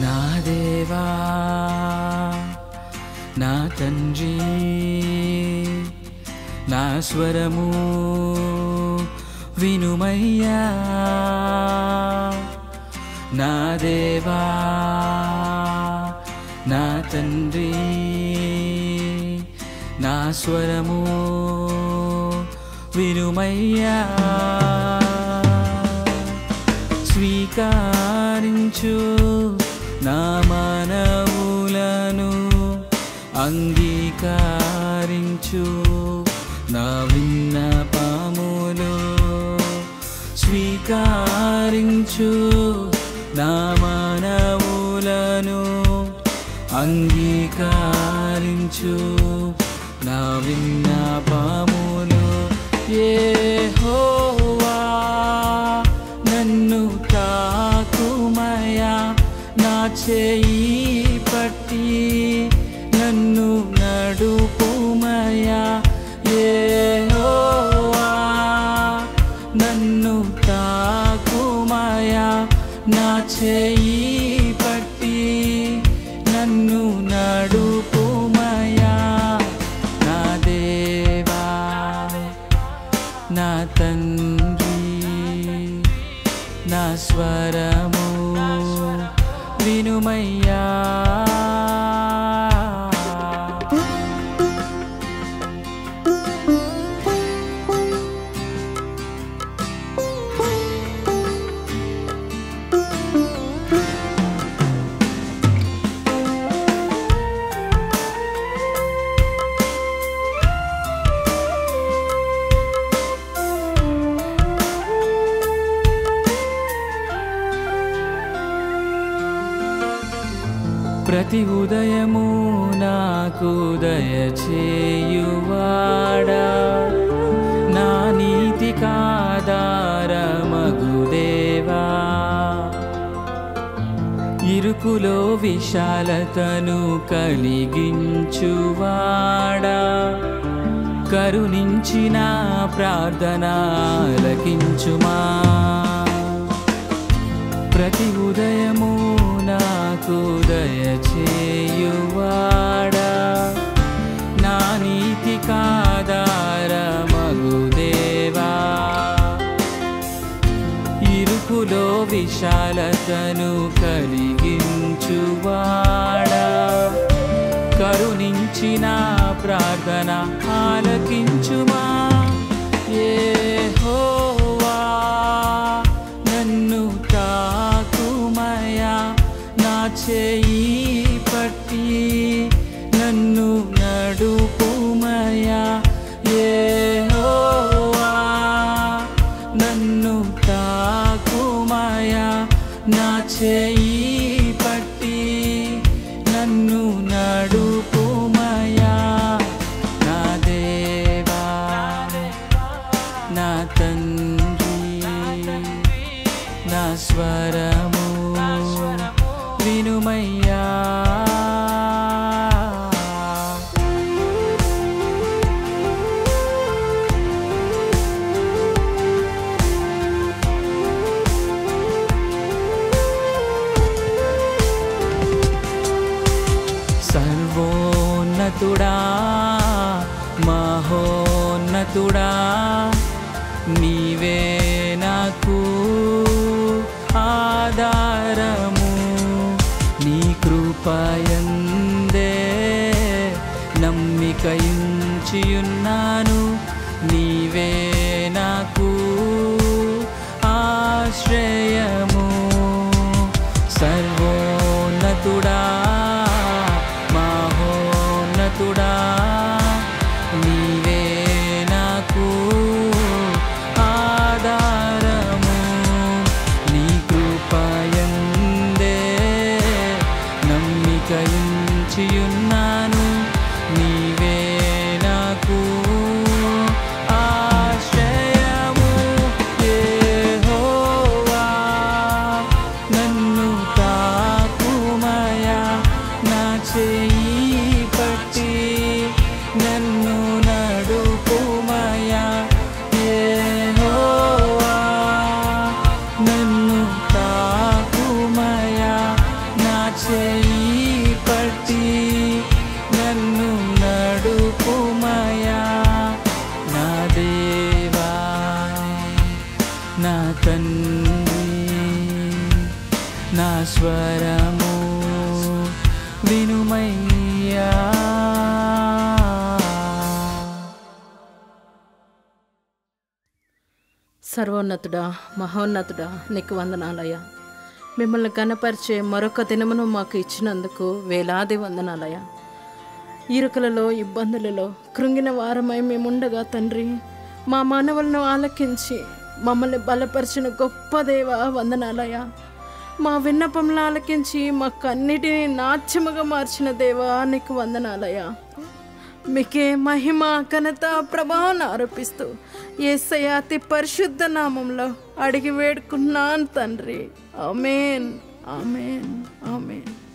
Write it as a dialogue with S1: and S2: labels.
S1: నా దేవా నా తండ్రి నా స్వరము వినుమయ్యా నా దేవా నా తండ్రి నా స్వరము వినుమయ్యా స్వీకరించు నా మనవులను అంగీకరించు నా విన్నపములు స్వీకరించు నా మనవులను అంగీకరించు నా విన్నపములు యెహోవా నన్ను తాకుమయా నా చేయి పట్టి నన్ను నడుపుమయా యెహోవా నన్ను తాకుమయా నా చేయి పట్టి నన్ను నడుపుమయా నా దేవా నా తండ్రి నా స్వరము వినుమయ్యా ప్రతి ఉదయము నాకు దయచేయువాడా నా నీతికాధారమగు దేవా ఇరుకులో విశాలతను కలిగించువాడా కరుణించిన ప్రార్థన ఆలకించుమా ప్రతి ఉదయము నాకు దయచేయువాడా నా నీతికాధారమగు దేవా ఇరుకులో విశాలతను కలిగించువాడా కరుణించిన ప్రార్థన ఆలకించుమా యెహోవా నన్ను తాకుమయా నా చేయి పట్టి నన్ను నడుపుమయా యెహోవా నన్ను తాకుమయా నా చేయి పట్టి నన్ను నడుపుమయా నా దేవా నా తండ్రి నా స్వరము వినుమయ్యా సర్వోన్నతుడా మహోన్నతుడా నీవే నాకు ఆధారము నీ కృపయందే నమ్మికయుంచియున్నాను నీవే నాకు ఆశ్రయము సర్వోన్నతుడా మహోన్నతుడా నీవే నాకు ఆధారము నీ కృపయందే నమ్మికయుంచియున్నాను నీవే నాకు ఆశ్రయము యెహోవా నన్ను తాకుమయా నా చేయి పట్టి నన్ను నడుపుమయా యెహోవా నన్ను తాకుమయా నా స్వరము వినుమయ్యా.
S2: సర్వోన్నతుడా, మహోన్నతుడా, నీకు వందనాలయ్యా. మిమ్మల్ని కనపరిచే మరొక దినమును మాకు ఇచ్చినందుకు వేలాది వందనాలయ్యా. ఇరుకలలో, ఇబ్బందులలో కృంగిన వారమై మేముండగా తండ్రి, మా మానవులను ఆలకించి మమ్మల్ని బలపరిచిన గొప్ప దేవా వందనాలయ్యా. మా విన్నపంలో ఆలకించి మాకన్నిటినీ నాట్యముగా మార్చిన దేవా నీకు వందనాలయ్యా. మీకే మహిమ, ఘనత, ప్రభావం ఆరోపిస్తూ యేసయ్య అతి పరిశుద్ధ నామంలో అడిగి వేడుకున్నాను తండ్రి. ఆమేన్, ఆమేన్, ఆమేన్.